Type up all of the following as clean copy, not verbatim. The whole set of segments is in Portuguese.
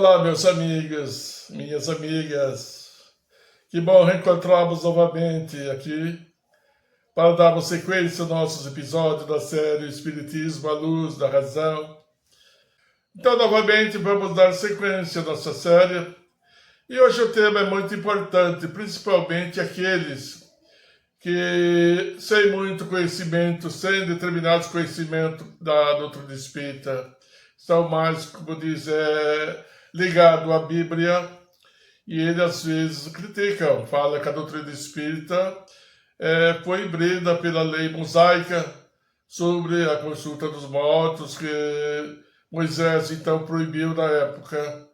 Olá, meus amigos, minhas amigas. Que bom reencontrarmos novamente aqui para darmos sequência aos nossos episódios da série Espiritismo à Luz da Razão. Então, novamente, vamos dar sequência à nossa série. E hoje o tema é muito importante, principalmente aqueles que, sem muito conhecimento, sem determinados conhecimentos da doutrina espírita, estão mais, como diz, ligados à Bíblia, e eles às vezes criticam, falam que a doutrina espírita foi brida pela lei mosaica sobre a consulta dos mortos, que Moisés então proibiu na época.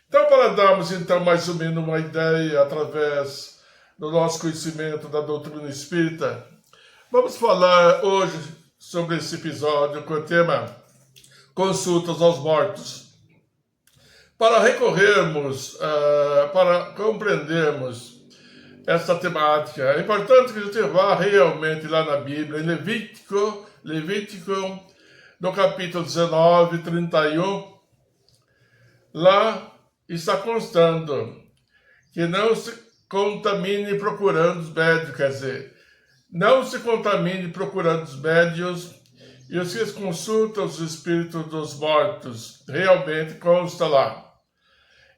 Então, para darmos então mais ou menos uma ideia através do nosso conhecimento da doutrina espírita, vamos falar hoje sobre esse episódio com o tema Consultas aos Mortos. Para recorrermos, para compreendermos essa temática, é importante que a gente vá realmente lá na Bíblia, em Levítico, no capítulo 19, 31, lá está constando que não se contamine procurando os médios, quer dizer, não se contamine procurando os médios e os que consultam os espíritos dos mortos, realmente consta lá.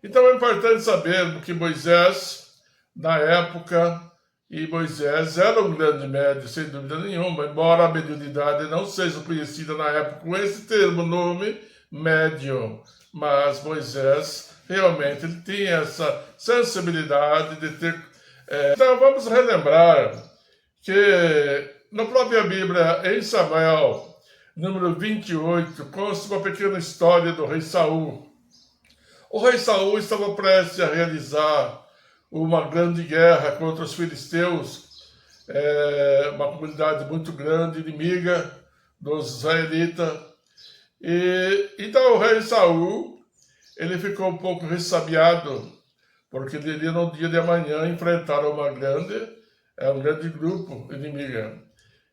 Então é importante saber que Moisés, na época, e Moisés era um grande médium, sem dúvida nenhuma, embora a mediunidade não seja conhecida na época com esse termo, nome, médium, mas Moisés realmente ele tinha essa sensibilidade de ter... Então vamos relembrar que na própria Bíblia, em Samuel, número 28, consta uma pequena história do rei Saul. O rei Saul estava prestes a realizar uma grande guerra contra os filisteus, uma comunidade muito grande, inimiga dos israelitas. E então o rei Saul, ele ficou um pouco ressabiado, porque ele iria no dia de amanhã enfrentar um grande grupo inimigo.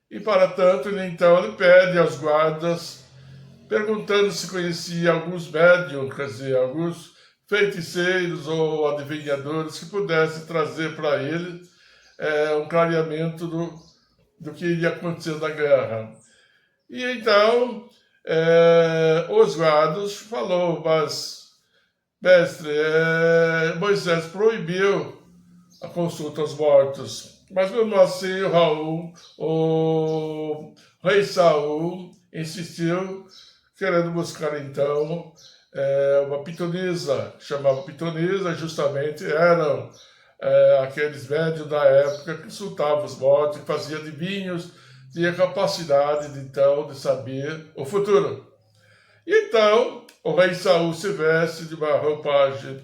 E para tanto, ele pede aos guardas, perguntando se conhecia alguns médiums, quer dizer, alguns feiticeiros ou adivinhadores que pudessem trazer para ele um clareamento do que iria acontecer na guerra. E então, os guardas falou, mas, mestre, Moisés proibiu a consulta aos mortos. Mas mesmo assim, o rei Saul insistiu, querendo buscar então uma pitonisa, chamava pitonisa, justamente eram aqueles médios da época que consultavam os mortos, que faziam adivinhos, tinha capacidade de saber o futuro. Então, o rei Saul se veste de uma roupagem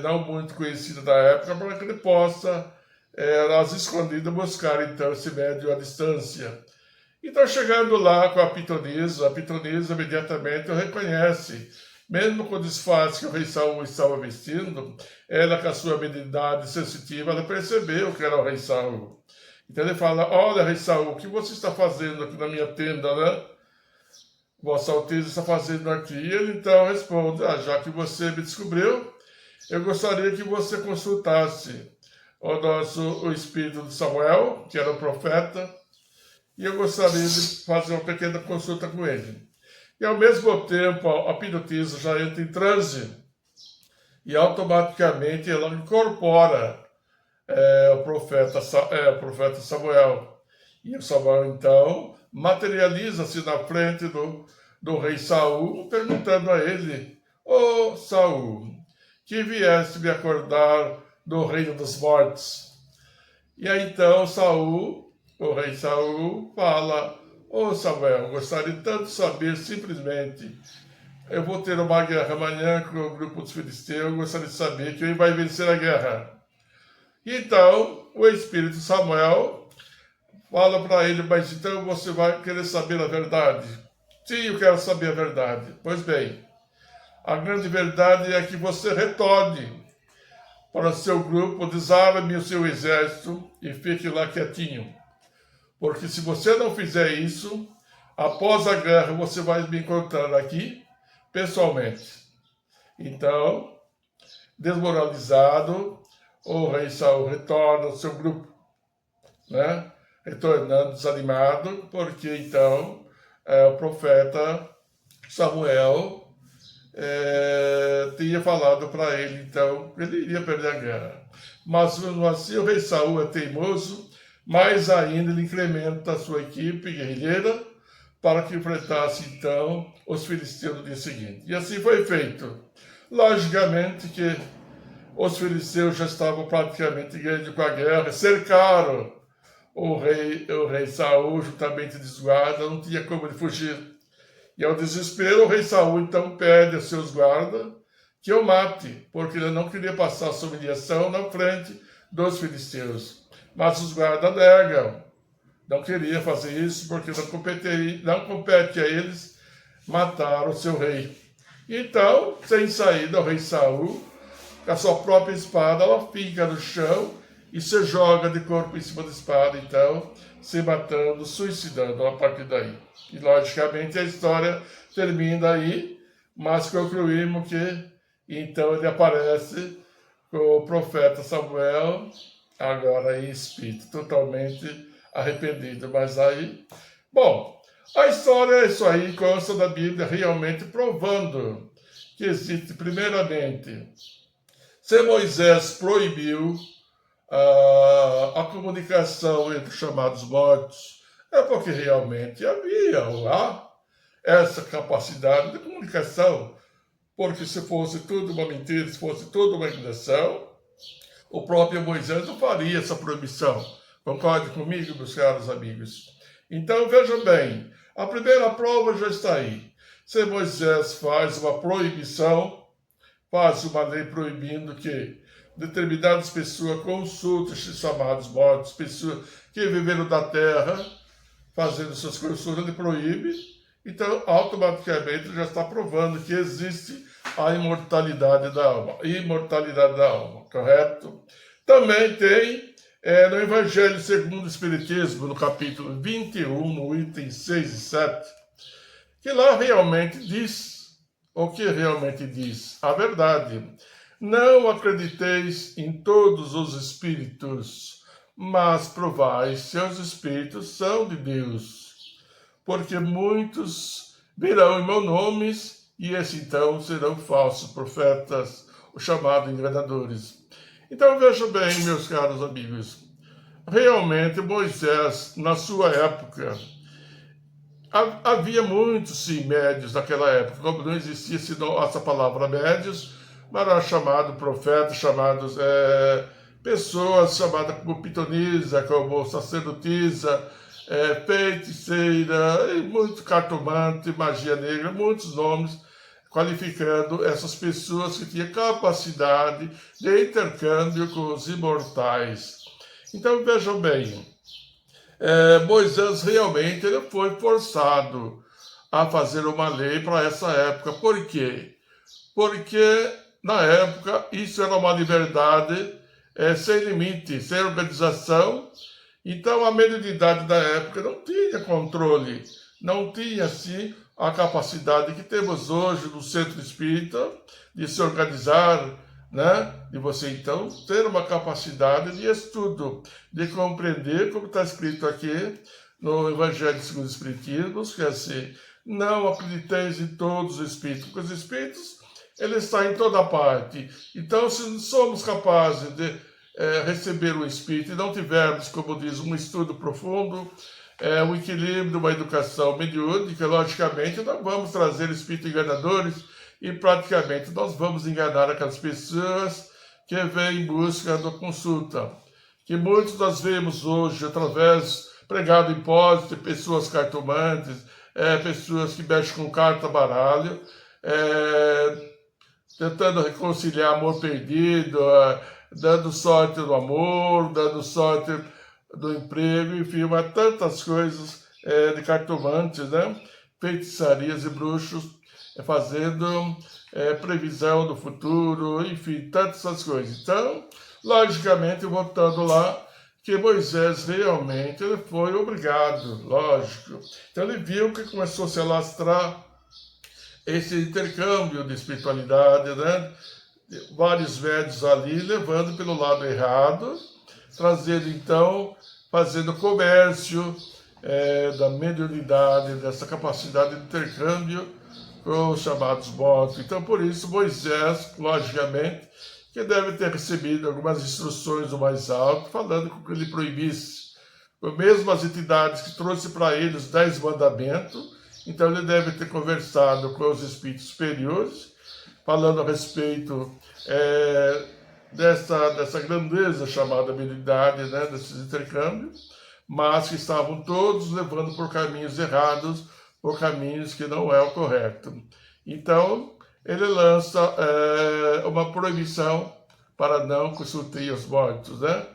não muito conhecida da época, para que ele possa, às escondidas, buscar então esse médium à distância. Então, chegando lá com a pitonisa imediatamente o reconhece, mesmo com o disfarce que o rei Saul estava vestindo, ela, com a sua habilidade sensitiva, ela percebeu que era o rei Saul. Então ele fala, olha, rei Saul, o que você está fazendo aqui na minha tenda, né? Vossa Alteza está fazendo aqui. E ele então responde, já que você me descobriu, eu gostaria que você consultasse o espírito de Samuel, que era o profeta, e eu gostaria de fazer uma pequena consulta com ele. E ao mesmo tempo, a pitonisa já entra em transe e automaticamente ela incorpora o profeta Samuel. E o Samuel, então, materializa-se na frente do rei Saul, perguntando a ele, ô Saul, que vieste me acordar do reino dos mortos? E aí, então, o rei Saul fala, ô Samuel, gostaria tanto de saber simplesmente, eu vou ter uma guerra amanhã com o grupo dos filisteus, gostaria de saber quem vai vencer a guerra. E então, o espírito Samuel fala para ele, mas então você vai querer saber a verdade? Sim, eu quero saber a verdade. Pois bem, a grande verdade é que você retorne para o seu grupo, desarme o seu exército e fique lá quietinho. Porque se você não fizer isso, após a guerra você vai me encontrar aqui pessoalmente. Então, desmoralizado, o rei Saul retorna ao seu grupo, né? Retornando desanimado, porque então o profeta Samuel tinha falado para ele, então, que ele iria perder a guerra. Mas, mesmo assim, o rei Saul é teimoso, mais ainda ele incrementa a sua equipe guerrilheira para que enfrentasse, então, os filisteus no dia seguinte. E assim foi feito. Logicamente que os filisteus já estavam praticamente ganhando com a guerra, cercaram o rei Saul juntamente de guardas, não tinha como ele fugir. E ao desespero, o rei Saul então pede a seus guardas que o mate, porque ele não queria passar sua humilhação na frente dos filisteus. Mas os guardas negam, não queria fazer isso porque não compete a eles matar o seu rei. Então, sem saída, o rei Saul, com a sua própria espada, ela fica no chão e se joga de corpo em cima da espada, então, se matando, suicidando a partir daí. E, logicamente, a história termina aí, mas concluímos que, então, ele aparece com o profeta Samuel, agora em espírito, totalmente arrependido. Mas aí, bom, a história é isso aí, consta da Bíblia, realmente provando que existe, primeiramente, se Moisés proibiu a comunicação entre os chamados mortos, é porque realmente havia lá essa capacidade de comunicação. Porque se fosse tudo uma mentira, se fosse tudo uma enganação, o próprio Moisés não faria essa proibição. Concorde comigo, meus caros amigos? Então, vejam bem, a primeira prova já está aí. Se Moisés faz uma proibição, faz uma lei proibindo que determinadas pessoas consultem os chamados mortos, pessoas que viveram da terra, fazendo suas consultas, ele proíbe, então automaticamente já está provando que existe a imortalidade da alma, correto? Também tem no Evangelho segundo o Espiritismo, no capítulo 21, no item 6 e 7, que lá realmente diz, o que realmente diz? A verdade. Não acrediteis em todos os espíritos, mas provai se os espíritos são de Deus. Porque muitos virão em meu nome, e esses então serão falsos profetas, os chamados enganadores. Então vejam bem, meus caros amigos, realmente Moisés, na sua época, havia muitos, sim, médios naquela época, como não existia essa palavra médios, mas era chamado profetas, chamados pessoas chamadas como pitonisa, como sacerdotisa, feiticeira, e muito cartomante, magia negra, muitos nomes qualificando essas pessoas que tinham capacidade de intercâmbio com os imortais. Então vejam bem, Moisés realmente ele foi forçado a fazer uma lei para essa época. Por quê? Porque na época isso era uma liberdade sem limite, sem organização. Então a mediunidade da época não tinha controle, não tinha assim a capacidade que temos hoje no centro espírita de se organizar, né? De você então ter uma capacidade de estudo, de compreender como está escrito aqui no Evangelho segundo o Espiritismo, que é assim, não acrediteis em todos os espíritos, porque os espíritos eles estão em toda parte. Então, se somos capazes de receber o espírito e não tivermos, como diz, um estudo profundo, um equilíbrio, uma educação mediúnica, logicamente nós vamos trazer espíritos enganadores e praticamente nós vamos enganar aquelas pessoas que vêm em busca da consulta. Que muitos nós vemos hoje através pregado em pós de pessoas cartomantes, pessoas que mexem com carta baralho, tentando reconciliar amor perdido, dando sorte no amor, dando sorte do emprego, enfim, mas tantas coisas de cartomantes, né? Feitiçarias e bruxos, fazendo previsão do futuro, enfim, tantas essas coisas. Então, logicamente, voltando lá, que Moisés realmente ele foi obrigado, lógico. Então ele viu que começou a se alastrar esse intercâmbio de espiritualidade, né? Vários médios ali levando pelo lado errado, trazendo então, fazendo comércio da mediunidade, dessa capacidade de intercâmbio com os chamados mortos. Então, por isso, Moisés, logicamente, que deve ter recebido algumas instruções do mais alto, falando que ele proibisse, mesmo as entidades que trouxe para ele os 10 mandamentos. Então, ele deve ter conversado com os espíritos superiores, falando a respeito dessa grandeza chamada mediunidade, né, desses intercâmbios, mas que estavam todos levando por caminhos errados, por caminhos que não é o correto. Então, ele lança uma proibição para não consultar os mortos, né?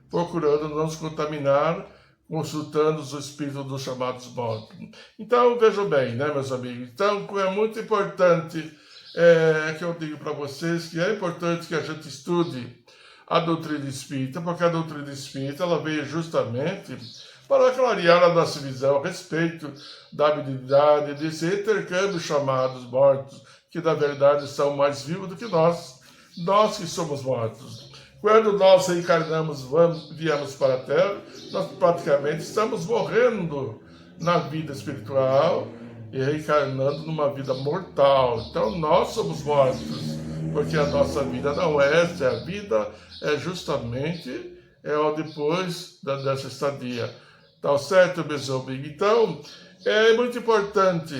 Procurando não se contaminar, consultando os espíritos dos chamados mortos. Então, vejam bem, né, meus amigos? Então, é muito importante que eu digo para vocês que é importante que a gente estude a doutrina espírita, porque a doutrina espírita ela veio justamente para clarear a nossa visão a respeito da habilidade desse intercâmbio chamados mortos, que na verdade são mais vivos do que nós que somos mortos. Quando nós reencarnamos, viemos para a Terra, nós praticamente estamos morrendo na vida espiritual e reencarnando numa vida mortal. Então nós somos mortos, porque a nossa vida não é essa, a vida é justamente o depois dessa estadia. Tá certo, meus amigos? Então, é muito importante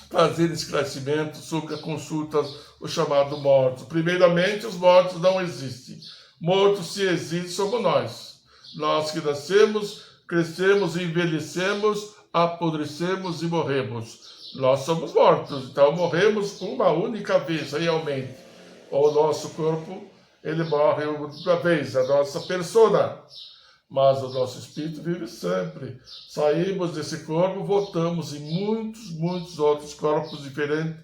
fazer esclarecimento sobre a consulta, o chamado morto. Primeiramente, os mortos não existem. Mortos, se existem, somos nós. Nós que nascemos, crescemos, envelhecemos, apodrecemos e morremos. Nós somos mortos, então morremos uma única vez, realmente. O nosso corpo, ele morre uma vez, a nossa persona. Mas o nosso espírito vive sempre. Saímos desse corpo, voltamos em muitos outros corpos diferentes,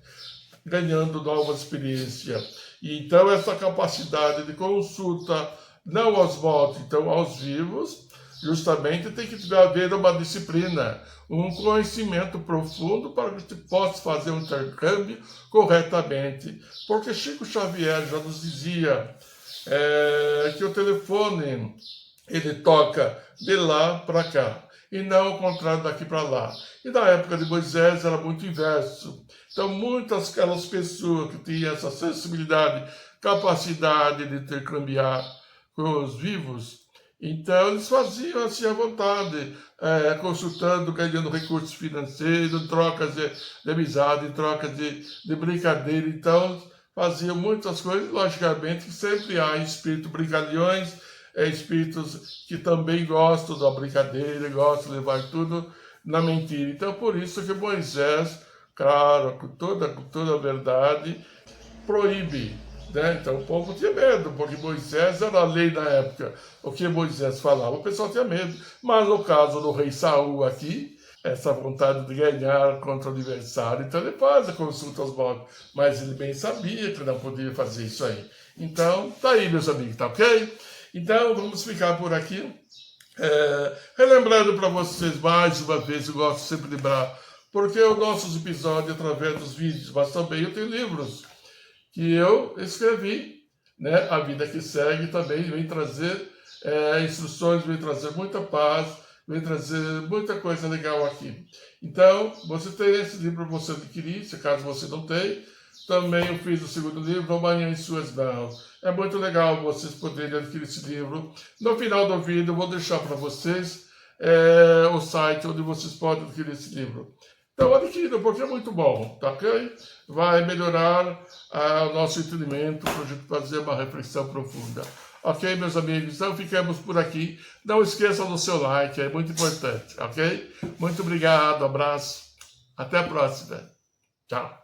ganhando nova experiência. E então essa capacidade de consulta, não aos mortos, então aos vivos, justamente tem que haver uma disciplina, um conhecimento profundo para que a gente possa fazer um intercâmbio corretamente. Porque Chico Xavier já nos dizia que o telefone ele toca de lá para cá, e não o contrário daqui para lá. E na época de Moisés era muito inverso. Então, muitas aquelas pessoas que tinham essa sensibilidade, capacidade de intercambiar com os vivos, então eles faziam assim à vontade, consultando, ganhando recursos financeiros, trocas de amizade, trocas de brincadeira. Então, faziam muitas coisas, logicamente, que sempre há espírito brincalhões, espíritos que também gostam da brincadeira, gostam de levar tudo na mentira. Então, por isso que Moisés, claro, com toda a verdade, proíbe. Né? Então, o povo tinha medo, porque Moisés era a lei na época. O que Moisés falava, o pessoal tinha medo. Mas no caso do rei Saul aqui, essa vontade de ganhar contra o adversário, então ele faz a consulta aos mortos. Mas ele bem sabia que não podia fazer isso aí. Então, tá aí, meus amigos, tá ok? Então, vamos ficar por aqui. Relembrando para vocês, mais uma vez, eu gosto sempre de lembrar, porque os nossos episódios através dos vídeos, mas também eu tenho livros que eu escrevi, né? A Vida que Segue também vem trazer instruções, vem trazer muita paz, vem trazer muita coisa legal aqui. Então, você tem esse livro para você adquirir, se caso você não tem. Também eu fiz o segundo livro, Amanhã em Suas Mãos. É muito legal vocês poderem adquirir esse livro. No final do vídeo eu vou deixar para vocês o site onde vocês podem adquirir esse livro. Então adquiram, porque é muito bom, tá ok? Vai melhorar o nosso entendimento para a gente fazer uma reflexão profunda. Ok, meus amigos? Então ficamos por aqui. Não esqueçam do seu like, é muito importante, ok? Muito obrigado, abraço. Até a próxima. Tchau.